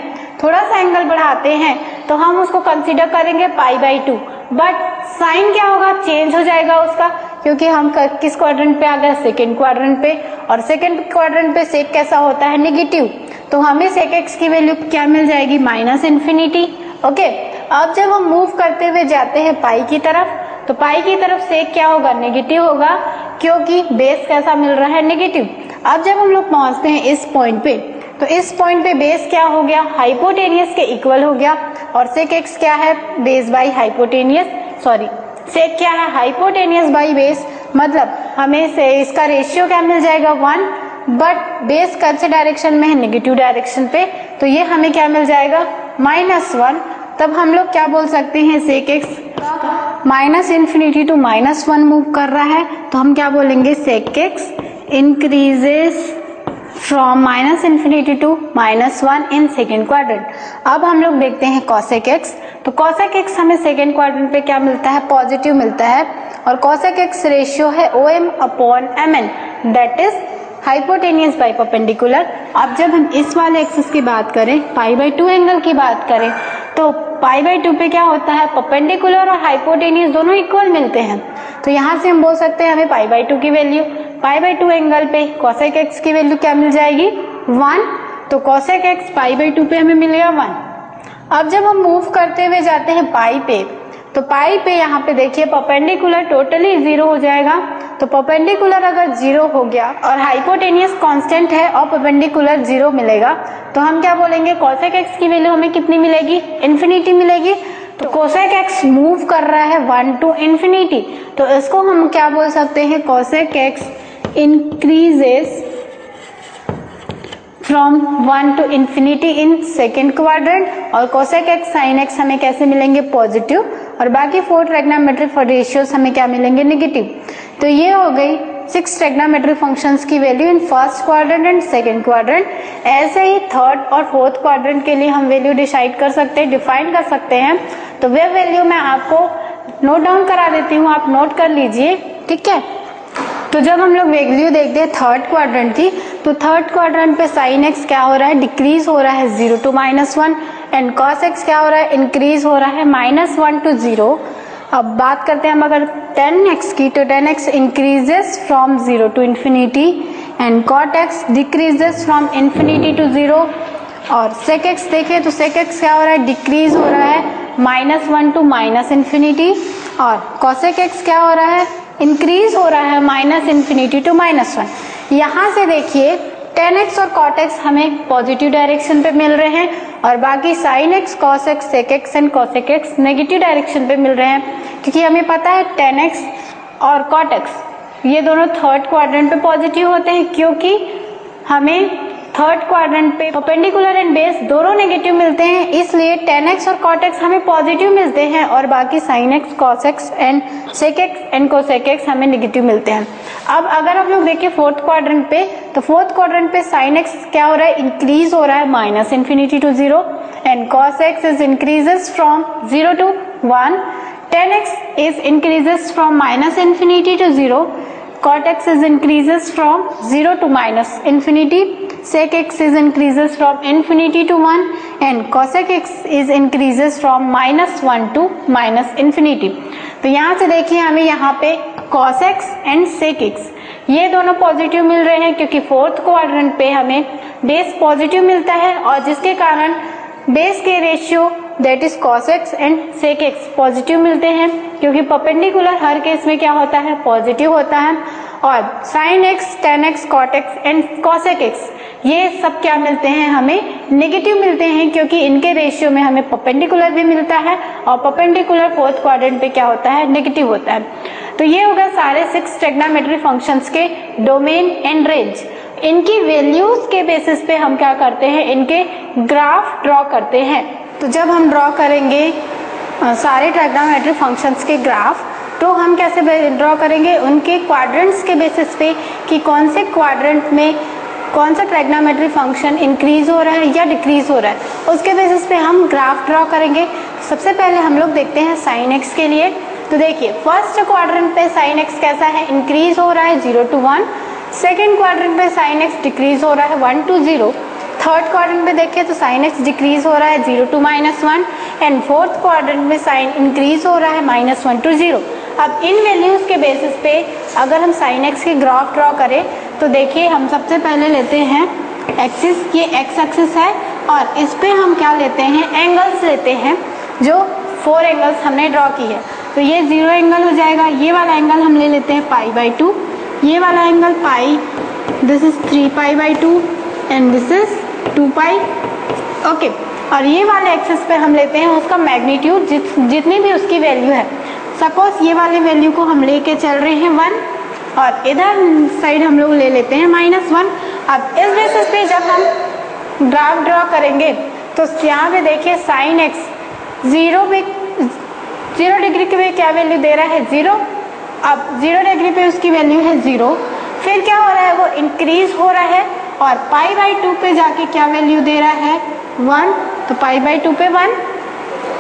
Speaker 1: थोड़ा सा एंगल बढ़ाते हैं, तो हम उसको कंसीडर करेंगे पाई बाई 2, बट साइन क्या होगा, चेंज हो जाएगा उसका, क्योंकि हम किस क्वाड्रेंट पे आ गए, सेकेंड क्वाड्रेंट पे, और सेकेंड क्वाड्रेंट पे सेक कैसा होता है, नेगेटिव। तो हमें sec x की वैल्यू क्या मिल जाएगी, -इन्फिनिटी। ओके, अब जब हम मूव करते हुए जाते हैं पाई की तरफ, तो पाई की तरफ सेक क्या होगा, नेगेटिव होगा, क्योंकि बेस कैसा मिल रहा है, नेगेटिव। अब जब हम लोग पहुंचते हैं इस पॉइंट पे, तो इस पॉइंट पे बेस क्या हो गया, हाइपोटेनियस के इक्वल हो गया, और सेक एक्स क्या है, base by hypotenuse, sorry sec क्या है, हाइपोटेनियस बाई बेस, मतलब हमें से इसका रेशियो क्या मिल जाएगा 1, बट बेस कौन से डायरेक्शन में है, नेगेटिव डायरेक्शन पे, तो ये हमें क्या मिल जाएगा -1। तब हम लोग क्या बोल सकते हैं, सेक एक्स -∞ टू -1 मूव कर रहा है, तो हम क्या बोलेंगे, sec x increases from -∞ to -1 in second quadrant. अब हम लोग देखते हैं कॉसेक एक्स, तो कॉसेक एक्स हमें सेकेंड क्वाड्रेंट पे क्या मिलता है, पॉजिटिव मिलता है, और कॉसेक एक्स रेशियो है OM/MN, that is hypotenuse by perpendicular. अब जब हम इस वाले एक्सिस की बात करें, π/2 एंगल की बात करें, तो π/2 पे क्या होता है, परपेंडिकुलर और हाइपोटेनियस दोनों इक्वल मिलते हैं, तो यहाँ से हम बोल सकते हैं हमें π/2 की वैल्यू, π/2 एंगल पे कॉसेक एक्स की वैल्यू क्या मिल जाएगी, 1, तो कॉसेक एक्स π/2 पे हमें मिलेगा 1। अब जब हम मूव करते हुए जाते हैं पाई पे, तो पाई पे यहाँ पे देखिए परपेंडिकुलर टोटली 0 हो जाएगा, तो परपेंडिकुलर अगर 0 हो गया और हाइपोटेनियस कांस्टेंट है और परपेंडिकुलर 0 मिलेगा, तो हम क्या बोलेंगे, कॉसेक एक्स की वैल्यू हमें कितनी मिलेगी, इन्फिनिटी मिलेगी। तो कोसेक एक्स मूव कर रहा है 1 टू इन्फिनिटी, तो इसको हम क्या बोल सकते हैं, cosec x increases from 1 to infinity in second quadrant, और कोसेक एक्स साइन एक्स हमें कैसे मिलेंगे, पॉजिटिव, और बाकी 4 ट्रिग्नोमेट्रिक रेशियोज हमें क्या मिलेंगे, नेगेटिव। तो ये हो गई 6 ट्रिग्नोमेट्रिक फंक्शंस की value in first quadrant and second quadrant. ऐसे ही थर्ड और फोर्थ क्वाड्रेंट के लिए हम वैल्यू डिसाइड कर सकते हैं, डिफाइन कर सकते हैं, तो वे वैल्यू मैं आपको नोट डाउन करा देती हूँ, आप नोट कर लीजिए, ठीक है। तो जब हम लोग वैल्यू देखते हैं थर्ड क्वाड्रेंट की, तो थर्ड क्वाड्रेंट पे साइन एक्स क्या हो रहा है, डिक्रीज हो रहा है 0 टू -1, एंड कॉस एक्स क्या हो रहा है, इंक्रीज हो रहा है -1 टू 0। अब बात करते हैं हम अगर tan x की, तो tan x increases from 0 to infinity, and cot x decreases from infinity to 0, और sec x देखें तो sec x क्या हो रहा है, डिक्रीज हो रहा है -1 टू -इन्फिनिटी, और cosec x क्या हो रहा है, इंक्रीज हो रहा है -∞ टू -1। यहाँ से देखिए tan x और cot x हमें पॉजिटिव डायरेक्शन पे मिल रहे हैं, और बाकी sin x, cos x, sec x and cosec x negative direction पे मिल रहे हैं, क्योंकि हमें पता है tan x और cot x ये दोनों थर्ड क्वाड्रेंट पे पॉजिटिव होते हैं, क्योंकि हमें थर्ड क्वाड्रेंट पे परपेंडिकुलर एंड बेस दोनों नेगेटिव मिलते हैं, इसलिए tan x और cot x हमें पॉजिटिव मिलते हैं, और बाकी sin x, cos x and sec x and cosec x हमें नेगेटिव मिलते हैं। अब अगर हम लोग देखें फोर्थ क्वाड्रेंट पे, तो फोर्थ क्वाड्रेंट पे sin x क्या हो रहा है, इंक्रीज हो रहा है -∞ to 0, and cos x is increases from 0 to 1, tan x is increases from -∞ to 0, cot x is increases from 0 to -∞, sec x is increases from infinity to 1, and cosec x is increases from -1 to -infinity। तो यहाँ से देखिए हमें यहाँ पे cos x and sec x ये दोनों positive मिल रहे हैं, क्योंकि फोर्थ क्वाड्रेंट पे हमें बेस पॉजिटिव मिलता है, और जिसके कारण बेस के ratio that is cos x and sec x positive मिलते हैं, क्योंकि परपेंडिकुलर हर केस में क्या होता है, पॉजिटिव होता है, और sin x, tan x, cot x and cosec x ये सब क्या मिलते हैं, हमें नेगेटिव मिलते हैं, क्योंकि इनके रेशियो में हमें परपेंडिकुलर भी मिलता है, और परपेंडिकुलर फोर्थ क्वाड्रेंट पे क्या होता है, नेगेटिव होता है। तो ये होगा सारे 6 ट्रिग्नोमेट्रिक फंक्शंस के डोमेन एंड रेंज। इनकी वैल्यूज के बेसिस पे हम क्या करते हैं, इनके ग्राफ ड्रॉ करते हैं। तो जब हम ड्रॉ करेंगे सारे ट्रिग्नोमेट्रिक फंक्शंस के ग्राफ, तो हम कैसे ड्रॉ करेंगे, उनके क्वाड्रेंट्स के बेसिस पे कि कौन से क्वाड्रेंट में कौन सा ट्रिग्नोमेट्रिक फंक्शन इंक्रीज हो रहा है या डिक्रीज हो रहा है, उसके बेसिस पे हम ग्राफ ड्रॉ करेंगे। सबसे पहले हम लोग देखते हैं साइन एक्स के लिए। तो देखिए फर्स्ट क्वाड्रेंट पे साइन एक्स कैसा है, इंक्रीज हो रहा है 0 to 1, सेकेंड क्वाड्रेंट पे साइन एक्स डिक्रीज हो रहा है 1 to 0, थर्ड क्वाड्रेंट पे देखिए तो साइन एक्स डिक्रीज हो रहा है 0 to -1, एंड फोर्थ क्वाड्रेंट में साइन इंक्रीज हो रहा है -1 to 0। अब इन वैल्यूज के बेसिस पे अगर हम साइन एक्स की ग्राफ ड्रॉ करें, तो देखिए हम सबसे पहले लेते हैं एक्सिस, ये एक्स एक्सिस है, और इस पे हम क्या लेते हैं, एंगल्स लेते हैं जो 4 एंगल्स हमने ड्रॉ की है। तो ये 0 एंगल हो जाएगा, ये वाला एंगल हम ले लेते हैं π/2, ये वाला angle pi, this is 3π/2 and this is 2π। Okay, और ये वाले एक्सिस पे हम लेते हैं उसका मैग्नीट्यूड, जितनी भी उसकी वैल्यू है। सपोज ये वाले वैल्यू को हम लेके चल रहे हैं 1 और इधर साइड हम लोग ले लेते हैं -1। अब इस बेसिस पे जब हम ग्राफ ड्रॉ करेंगे तो यहाँ पे देखिए साइन एक्स 0 डिग्री पे क्या वैल्यू दे रहा है 0। अब 0 डिग्री पे उसकी वैल्यू है 0, फिर क्या हो रहा है वो इंक्रीज हो रहा है और π/2 पे जाके क्या वैल्यू दे रहा है 1, तो π/2 पे 1।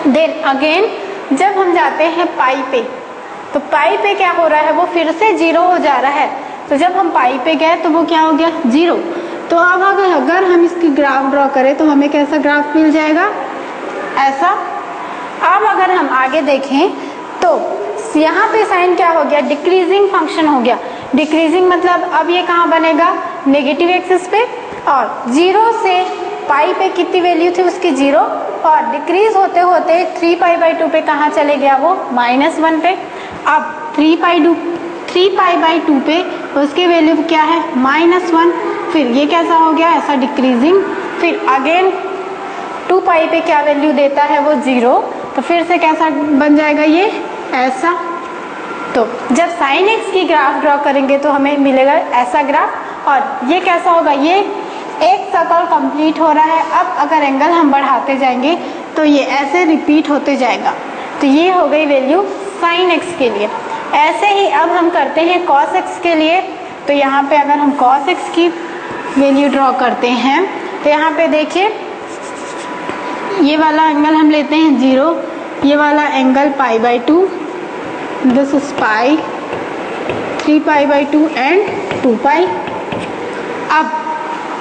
Speaker 1: देन अगेन जब हम जाते हैं पाई पे, तो पाई पे क्या हो रहा है वो फिर से 0 हो जा रहा है। तो जब हम पाई पे गए तो वो क्या हो गया 0। तो अब अगर हम इसकी ग्राफ ड्रॉ करें तो हमें कैसा ग्राफ मिल जाएगा, ऐसा। अब अगर हम आगे देखें तो यहाँ पे साइन क्या हो गया, डिक्रीजिंग फंक्शन हो गया। डिक्रीजिंग मतलब अब ये कहाँ बनेगा, नेगेटिव एक्सिस पे, और 0 से पाई पे कितनी वैल्यू थी उसकी 0, और डिक्रीज होते होते 3π/2 पे कहाँ चले गया वो -1 पे। अब 3π/2 पे उसकी वैल्यू क्या है -1, फिर ये कैसा हो गया, ऐसा डिक्रीजिंग। फिर अगेन 2π पे क्या वैल्यू देता है वो 0, तो फिर से कैसा बन जाएगा ये, ऐसा। तो जब sin x की ग्राफ ड्रॉ करेंगे तो हमें मिलेगा ऐसा ग्राफ। और ये कैसा होगा, ये एक सर्कल कंप्लीट हो रहा है। अब अगर एंगल हम बढ़ाते जाएंगे तो ये ऐसे रिपीट होते जाएगा। तो ये हो गई वैल्यू sin x के लिए। ऐसे ही अब हम करते हैं cos x के लिए। तो यहाँ पे अगर हम cos x की वैल्यू ड्रॉ करते हैं तो यहाँ पे देखिए ये वाला एंगल हम लेते हैं 0, ये वाला angle π/2, this is pi, 3π/2 and 2π। अब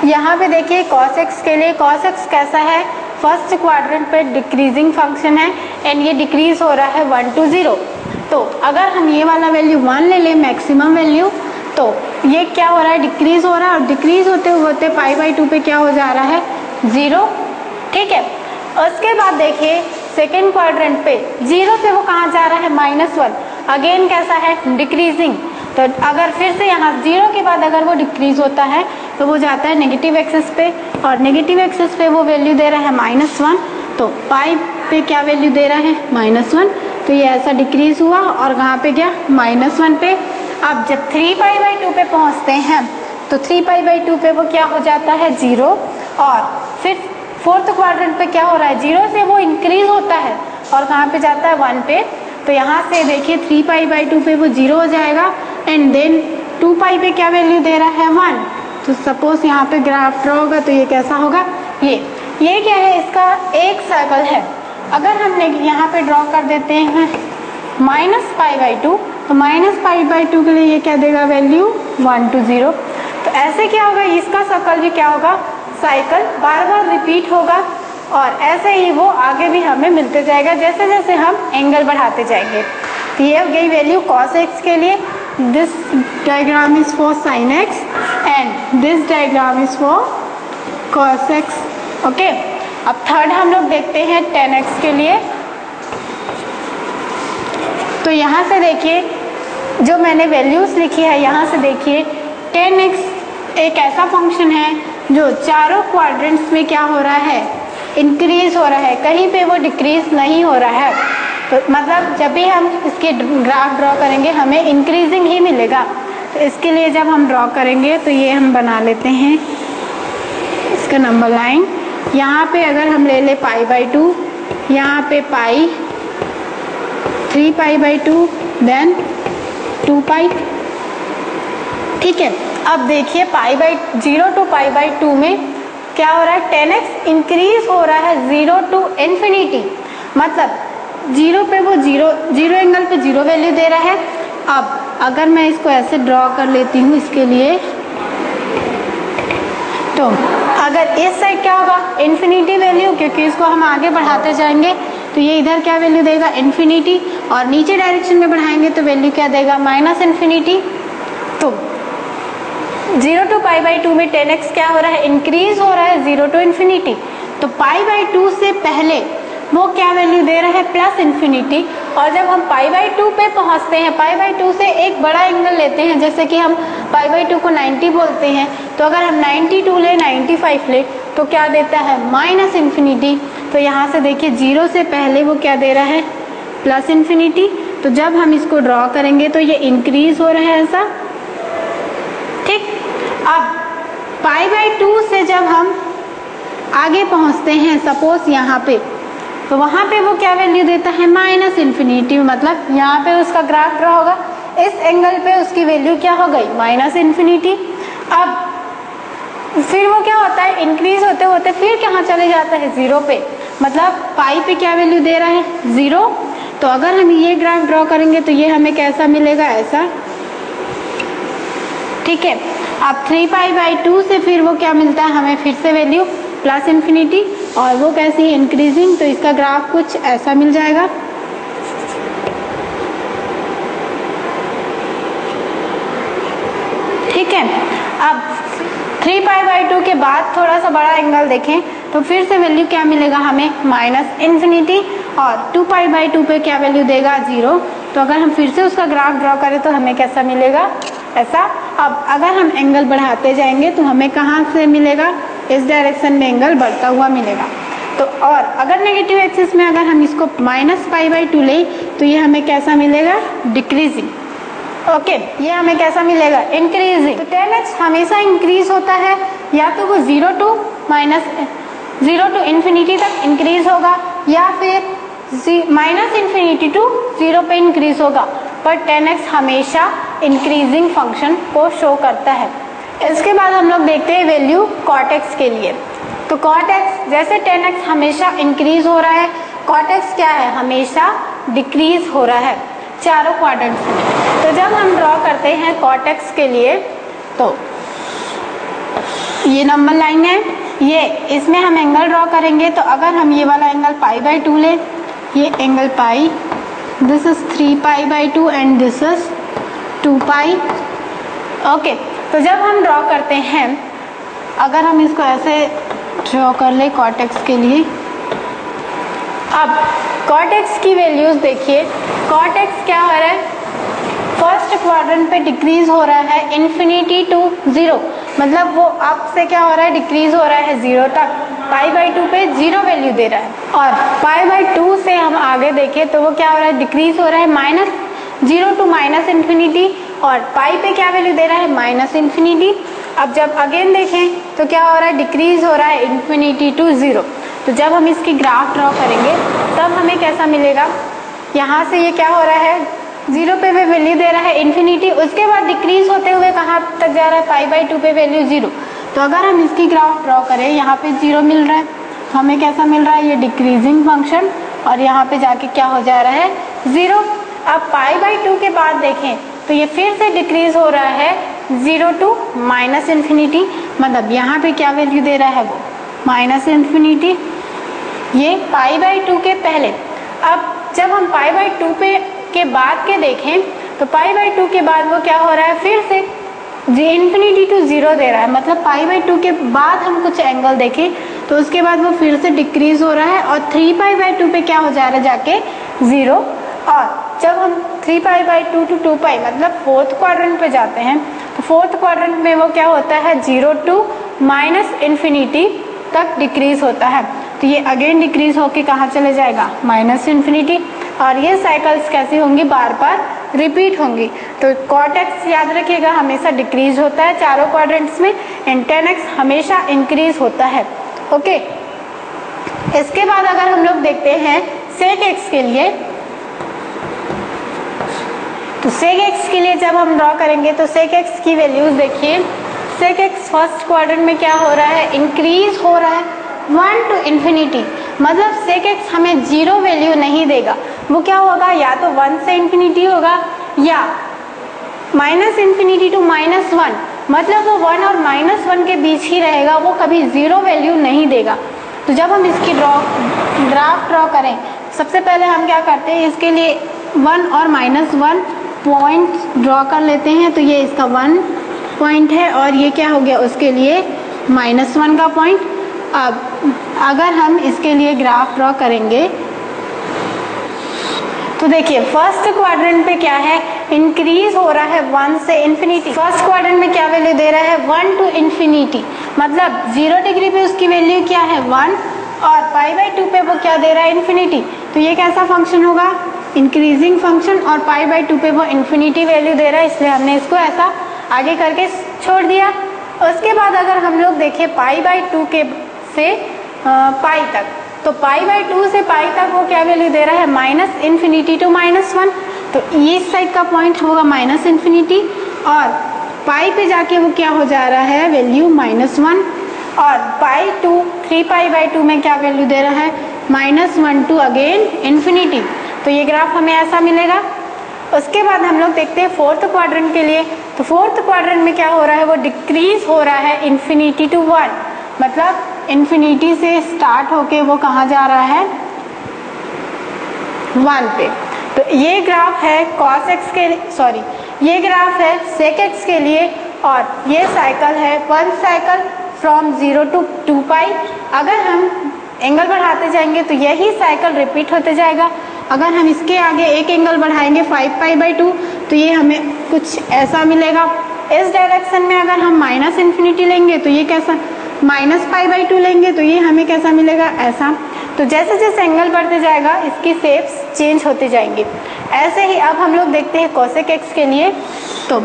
Speaker 1: यहाँ पे देखिए cos x के लिए, cos x कैसा है, फर्स्ट क्वाड्रेंट पे डिक्रीजिंग फंक्शन है एंड ये डिक्रीज हो रहा है 1 to 0। तो अगर हम ये वाला वैल्यू 1 ले लें मैक्सिमम वैल्यू, तो ये क्या हो रहा है, डिक्रीज हो रहा है, और डिक्रीज होते होते π/2 पे क्या हो जा रहा है 0। ठीक है, उसके बाद देखिए सेकेंड क्वाड्रेंट पे 0 से वो कहाँ जा रहा है -1, अगेन कैसा है डिक्रीजिंग। तो अगर फिर से यहाँ 0 के बाद अगर वो डिक्रीज होता है तो वो जाता है नेगेटिव एक्सिस पे, और नेगेटिव एक्सिस पे वो वैल्यू दे रहा है -1, तो पाई पे क्या वैल्यू दे रहा है -1। तो ये ऐसा डिक्रीज हुआ और कहाँ पे गया -1 पे। अब जब 3π/2 पे पहुँचते हैं तो 3π/2 पे वो क्या हो जाता है 0, और फिर फोर्थ क्वाड्रेंट पे क्या हो रहा है 0 से वो इंक्रीज होता है और कहाँ पे जाता है 1 पे। तो यहाँ से देखिए 3π/2 पे वो 0 हो जाएगा एंड देन 2π पे क्या वैल्यू दे रहा है 1। तो सपोज यहाँ पे ग्राफ ड्रॉ होगा तो ये कैसा होगा, ये क्या है, इसका एक सर्कल है। अगर हमने यहाँ पे ड्रॉ कर देते हैं -π/2, तो -π/2 के लिए ये क्या देगा वैल्यू 1 to 0। तो ऐसे क्या होगा, इसका सर्कल भी क्या होगा, साइकिल बार बार रिपीट होगा, और ऐसे ही वो आगे भी हमें मिलते जाएगा जैसे जैसे हम एंगल बढ़ाते जाएंगे। तो ये हो गई वैल्यू cos x के लिए। This diagram is for sin x and this diagram is for cos x। Okay, अब थर्ड हम लोग देखते हैं tan x के लिए। तो यहाँ से देखिए जो मैंने वैल्यूज लिखी है, यहाँ से देखिए tan x एक ऐसा फंक्शन है जो चारों क्वाड्रेंट्स में क्या हो रहा है, इंक्रीज हो रहा है, कहीं पे वो डिक्रीज नहीं हो रहा है। तो मतलब जब भी हम इसके ग्राफ ड्रॉ करेंगे हमें इंक्रीजिंग ही मिलेगा। तो इसके लिए जब हम ड्रॉ करेंगे तो ये हम बना लेते हैं इसका नंबर लाइन। यहाँ पे अगर हम ले ले π/2, यहाँ पे पाई 3π/2 देन 2π। ठीक है, अब देखिए 0 to π/2 में क्या हो रहा है, tan x इंक्रीज हो रहा है 0 to infinity। मतलब 0 पे वो 0 एंगल पे 0 वैल्यू दे रहा है। अब अगर मैं इसको ऐसे ड्रॉ कर लेती हूँ इसके लिए, तो अगर इस साइड क्या होगा इन्फिनिटी वैल्यू, क्योंकि इसको हम आगे बढ़ाते जाएंगे तो ये इधर क्या वैल्यू देगा इन्फिनिटी, और नीचे डायरेक्शन में बढ़ाएंगे तो वैल्यू क्या देगा -इन्फिनिटी। तो 0 to π/2 में tan x क्या हो रहा है, इंक्रीज हो रहा है 0 to infinity। तो π/2 से पहले वो क्या वैल्यू दे रहा है, प्लस इन्फिनिटी। और जब हम π/2 पे पहुंचते हैं, π/2 से एक बड़ा एंगल लेते हैं, जैसे कि हम π/2 को 90 बोलते हैं, तो अगर हम 92 ले, 95 ले, तो क्या देता है, माइनस इन्फिनिटी। तो यहाँ से देखिए 0 से पहले वो क्या दे रहा है, प्लस इन्फिनिटी। तो जब हम इसको ड्रॉ करेंगे तो ये इंक्रीज हो रहा है ऐसा, ठीक। अब π/2 से जब हम आगे पहुंचते हैं, सपोज यहाँ पे, तो वहाँ पे वो क्या वैल्यू देता है, माइनस इन्फिनिटी। मतलब यहाँ पे उसका ग्राफ ड्रॉ होगा, इस एंगल पे उसकी वैल्यू क्या हो गई, माइनस इन्फिनिटी। अब फिर वो क्या होता है, इंक्रीज होते होते फिर कहाँ चले जाता है, 0 पे। मतलब पाई पे क्या वैल्यू दे रहा है, 0। तो अगर हम ये ग्राफ ड्रॉ करेंगे तो ये हमें कैसा मिलेगा, ऐसा, ठीक है। अब 3π/2 से फिर वो क्या मिलता है हमें, फिर से वैल्यू प्लस इन्फिनिटी, और वो कैसी है, इंक्रीजिंग। तो इसका ग्राफ कुछ ऐसा मिल जाएगा, ठीक है। अब 3π/2 के बाद थोड़ा सा बड़ा एंगल देखें तो फिर से वैल्यू क्या मिलेगा हमें, माइनस इन्फिनिटी। और 2π/2 पे क्या वैल्यू देगा, 0। तो अगर हम फिर से उसका ग्राफ ड्रॉ करें तो हमें कैसा मिलेगा, ऐसा। अब अगर हम एंगल बढ़ाते जाएंगे तो हमें कहाँ से मिलेगा, इस डायरेक्शन में एंगल बढ़ता हुआ मिलेगा। तो और अगर नेगेटिव एक्सिस में अगर हम इसको -π/2 ले तो ये हमें कैसा मिलेगा, डिक्रीजिंग। ओके, ये हमें कैसा मिलेगा, इंक्रीजिंग। तो 10x हमेशा इंक्रीज होता है, या तो वो 0 टू इन्फिनिटी तक इंक्रीज होगा, या फिर -इन्फिनिटी टू 0 पे इंक्रीज होगा। पर 10x हमेशा इंक्रीजिंग फंक्शन को शो करता है। इसके बाद हम लोग देखते हैं वैल्यू cot x के लिए। तो cot x जैसे 10x हमेशा इंक्रीज हो रहा है, cot x क्या है, हमेशा डिक्रीज हो रहा है चारों क्वाड्रेंट्स में। तो जब हम ड्रॉ करते हैं cot x के लिए, तो ये नंबर लाइन है, ये इसमें हम एंगल ड्रॉ करेंगे। तो अगर हम ये वाला एंगल π/2 ले, ये angle pi, this is 3π/2 and this is 2π। Okay, तो जब हम ड्रॉ करते हैं, अगर हम इसको ऐसे ड्रॉ कर ले cot x के लिए, अब cot x की वैल्यूज देखिए, cot x क्या हो रहा है, फर्स्ट क्वाड्रेंट पे डिक्रीज हो रहा है इन्फिनिटी टू 0। मतलब वो अप से क्या हो रहा है, डिक्रीज हो रहा है 0 तक। π/2 पे 0 वैल्यू दे रहा है। और π/2 से हम आगे देखें तो वो क्या हो रहा है, डिक्रीज हो रहा है -0 टू -इन्फिनिटी। और पाई पे क्या वैल्यू दे रहा है, -इन्फिनिटी। अब जब अगेन देखें तो क्या हो रहा है, डिक्रीज हो रहा है इन्फिनिटी टू 0। तो जब हम इसकी ग्राफ ड्रॉ करेंगे तब हमें कैसा मिलेगा, यहाँ से ये क्या हो रहा है, 0 पे वैल्यू दे रहा है इन्फिनिटी, उसके बाद डिक्रीज होते हुए कहाँ तक जा रहा है, π/2 पे वैल्यू 0। तो अगर हम इसकी ग्राफ ड्रॉ करें, यहाँ पे 0 मिल रहा है, तो हमें कैसा मिल रहा है, ये डिक्रीजिंग फंक्शन, और यहाँ पे जाके क्या हो जा रहा है, 0। अब π/2 के बाद देखें तो ये फिर से डिक्रीज हो रहा है 0 टू -इन्फिनिटी। मतलब यहाँ पे क्या वैल्यू दे रहा है, वो -इन्फिनिटी, ये π/2 के पहले। अब जब हम π/2 पे के बाद के देखें तो π/2 के बाद वो क्या हो रहा है, फिर से इन्फिनिटी टू 0 दे रहा है। मतलब π/2 के बाद हम कुछ एंगल देखें तो उसके बाद वो फिर से डिक्रीज हो रहा है, और 3π/2 पे क्या हो जा रहा है, जाके 0। और जब हम 3π/2 टू 2π मतलब फोर्थ क्वाड्रेंट पे जाते हैं, तो फोर्थ क्वाड्रेंट में वो क्या होता है, 0 टू -इन्फिनिटी तक डिक्रीज होता है। तो ये अगेन डिक्रीज होके कहाँ चले जाएगा, -इन्फिनिटी। और ये साइकिल्स कैसी होंगी, बार बार रिपीट होंगी। तो cot x याद रखिएगा हमेशा डिक्रीज होता है चारों क्वाड्रेंट्स में, एंड 10x हमेशा इंक्रीज होता है। ओके, इसके बाद अगर हम लोग देखते हैं sec x के लिए, तो sec x के लिए जब हम ड्रॉ करेंगे तो sec x की वैल्यूज देखिए, sec x फर्स्ट क्वाड्रेंट में क्या हो रहा है, इंक्रीज हो रहा है 1 टू इन्फिनिटी। मतलब sec x हमें 0 वैल्यू नहीं देगा, वो क्या होगा, या तो 1 से इन्फिनिटी होगा, या -इन्फिनिटी टू -1। मतलब वो 1 और -1 के बीच ही रहेगा, वो कभी 0 वैल्यू नहीं देगा। तो जब हम इसकी ग्राफ ड्रॉ करें, सबसे पहले हम क्या करते हैं, इसके लिए 1 और -1 पॉइंट ड्रॉ कर लेते हैं। तो ये इसका 1 पॉइंट है, और ये क्या हो गया, उसके लिए -1 का पॉइंट। अब अगर हम इसके लिए ग्राफ ड्रॉ करेंगे तो देखिए फर्स्ट क्वाड्रेंट पे क्या है, इंक्रीज हो रहा है 1 से इन्फिनिटी। फर्स्ट क्वाड्रेंट में क्या वैल्यू दे रहा है 1 टू इन्फिनिटी, मतलब 0 डिग्री पे उसकी वैल्यू क्या है 1 और π/2 पे वो क्या दे रहा है इन्फिनिटी। तो ये कैसा फंक्शन होगा, इंक्रीजिंग फंक्शन, और π/2 पे वो इन्फिनिटी वैल्यू दे रहा है, इसलिए हमने इसको ऐसा आगे करके छोड़ दिया। उसके बाद अगर हम लोग देखें π/2 के से पाई तक, तो π/2 से पाई तक वो क्या वैल्यू दे रहा है -इन्फिनिटी टू -1, तो इस साइड का पॉइंट होगा -इन्फिनिटी और पाई पे जाके वो क्या हो जा रहा है वैल्यू -1, और π/2 3π/2 में क्या वैल्यू दे रहा है -1 टू अगेन इन्फिनिटी। तो ये ग्राफ हमें ऐसा मिलेगा। उसके बाद हम लोग देखते हैं फोर्थ क्वाड्रेंट के लिए, तो फोर्थ क्वाड्रेंट में क्या हो रहा है, वो डिक्रीज हो रहा है इन्फिनिटी टू 1, मतलब इन्फिनिटी से स्टार्ट होके वो कहाँ जा रहा है 1 पे। तो ये ग्राफ है cos x के, सॉरी ये ग्राफ है sec x के लिए, और ये साइकिल है 1 साइकिल फ्रॉम 0 टू 2π। अगर हम एंगल बढ़ाते जाएंगे तो यही साइकिल रिपीट होते जाएगा। अगर हम इसके आगे एक एंगल बढ़ाएंगे 5π/2 तो ये हमें कुछ ऐसा मिलेगा। इस डायरेक्शन में अगर हम -इन्फिनिटी लेंगे तो ये कैसा, -π/2 लेंगे तो ये हमें कैसा मिलेगा, ऐसा। तो जैसे जैसे एंगल बढ़ते जाएगा इसकी शेप्स चेंज होते जाएंगे। ऐसे ही अब हम लोग देखते हैं cosec x के लिए, तो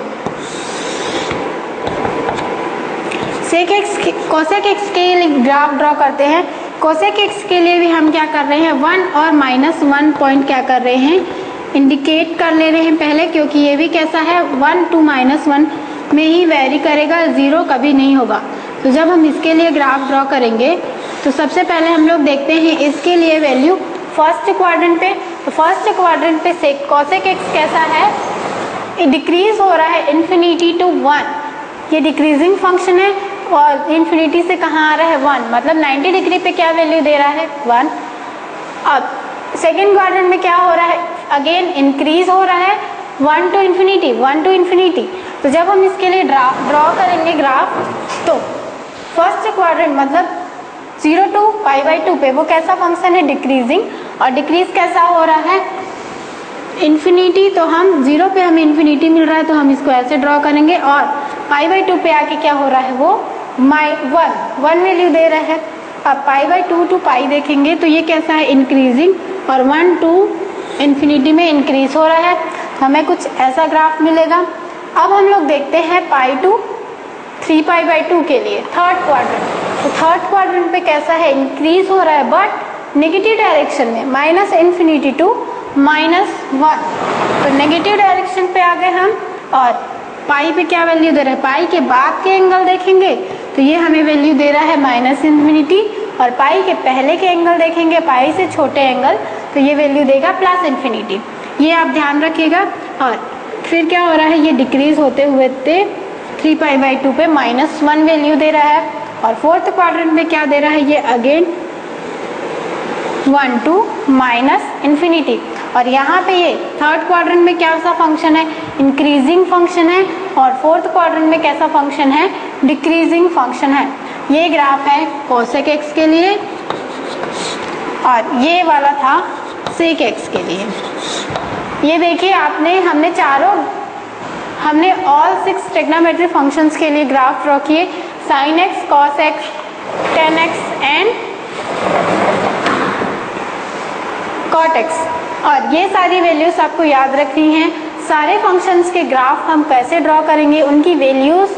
Speaker 1: cosec x के लिए ग्राफ ड्रॉ करते हैं। cosec x के लिए भी हम क्या कर रहे हैं 1 और -1 पॉइंट क्या कर रहे हैं, इंडिकेट कर ले रहे हैं पहले, क्योंकि ये भी कैसा है 1 टू -1 में ही वेरी करेगा, 0 कभी नहीं होगा। तो जब हम इसके लिए ग्राफ ड्रॉ करेंगे तो सबसे पहले हम लोग देखते हैं इसके लिए वैल्यू फर्स्ट क्वाड्रेंट पे। तो फर्स्ट क्वाड्रेंट पे से cosec x कैसा है, डिक्रीज हो रहा है इन्फिनिटी टू 1, ये डिक्रीजिंग फंक्शन है, और इन्फिनिटी से कहाँ आ रहा है 1, मतलब 90 डिग्री पे क्या वैल्यू दे रहा है 1। अब सेकेंड क्वाड्रेंट में क्या हो रहा है, अगेन इंक्रीज हो रहा है 1 टू इन्फिनिटी। तो जब हम इसके लिए ड्रॉ करेंगे ग्राफ, तो फर्स्ट क्वाड्रेंट मतलब 0 टू π/2 पे वो कैसा फंक्शन है, डिक्रीजिंग, और डिक्रीज कैसा हो रहा है इन्फिनिटी। तो हम 0 पे हमें इन्फिनिटी मिल रहा है तो हम इसको ऐसे ड्रॉ करेंगे, और π/2 पे आके क्या हो रहा है वो 1 वैल्यू दे रहा है। अब π/2 टू पाई देखेंगे तो ये कैसा है इंक्रीजिंग, और 1 टू इन्फिनिटी में इंक्रीज हो रहा है, हमें कुछ ऐसा ग्राफ मिलेगा। अब हम लोग देखते हैं पाई टू 3π/2 के लिए थर्ड क्वाड्रेंट। तो थर्ड क्वाड्रेंट पे कैसा है, इंक्रीज हो रहा है बट नेगेटिव डायरेक्शन में, -इन्फिनिटी टू -1। तो नेगेटिव डायरेक्शन पे आ गए हम, और पाई पे क्या वैल्यू दे रहा है, पाई के बाद के एंगल देखेंगे तो ये हमें वैल्यू दे रहा है -इन्फिनिटी, और पाई के पहले के एंगल देखेंगे, पाई से छोटे एंगल, तो ये वैल्यू देगा +इन्फिनिटी। ये आप ध्यान रखिएगा। और फिर क्या हो रहा है, ये डिक्रीज होते हुए 3π/2 पे -1 वैल्यू दे रहा है, और फोर्थ क्वाड्रेंट में क्या दे रहा है, ये अगेन 1 टू -इन्फिनिटी। और यहाँ पे ये थर्ड क्वाड्रेंट में क्या सा फंक्शन है, इंक्रीजिंग फंक्शन है, और फोर्थ क्वाड्रेंट में कैसा फंक्शन है, डिक्रीजिंग फंक्शन है। ये ग्राफ है cosec x के लिए, और ये वाला था sec x के लिए। ये देखिए हमने ऑल 6 ट्रिग्नोमेट्री फंक्शंस के लिए ग्राफ ड्रॉ किए, sin x, cos x, tan x and cot x, और ये सारी वैल्यूज आपको याद रखनी है। सारे फंक्शंस के ग्राफ हम कैसे ड्रॉ करेंगे, उनकी वैल्यूज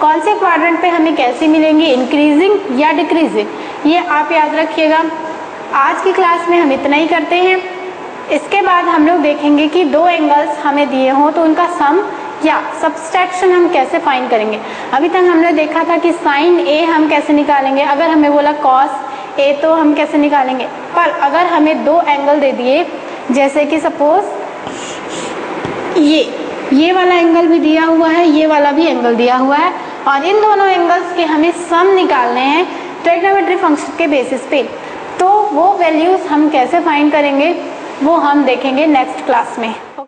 Speaker 1: कौन से क्वाड्रेंट पे हमें कैसे मिलेंगी, इंक्रीजिंग या डिक्रीजिंग, ये आप याद रखिएगा। आज की क्लास में हम इतना ही करते हैं। इसके बाद हम लोग देखेंगे कि दो एंगल्स हमें दिए हों तो उनका सम या सब्सट्रैक्शन हम कैसे फाइंड करेंगे। अभी तक हमने देखा था कि साइन ए हम कैसे निकालेंगे, अगर हमें बोला कॉस ए तो हम कैसे निकालेंगे। पर अगर हमें दो एंगल दे दिए, जैसे कि सपोज ये वाला एंगल भी दिया हुआ है, ये वाला भी एंगल दिया हुआ है, और इन दोनों एंगल्स के हमें सम निकालने हैं ट्रिग्नोमेट्री फंक्शन के बेसिस पे, तो वो वैल्यूज हम कैसे फाइंड करेंगे वो हम देखेंगे नेक्स्ट क्लास में।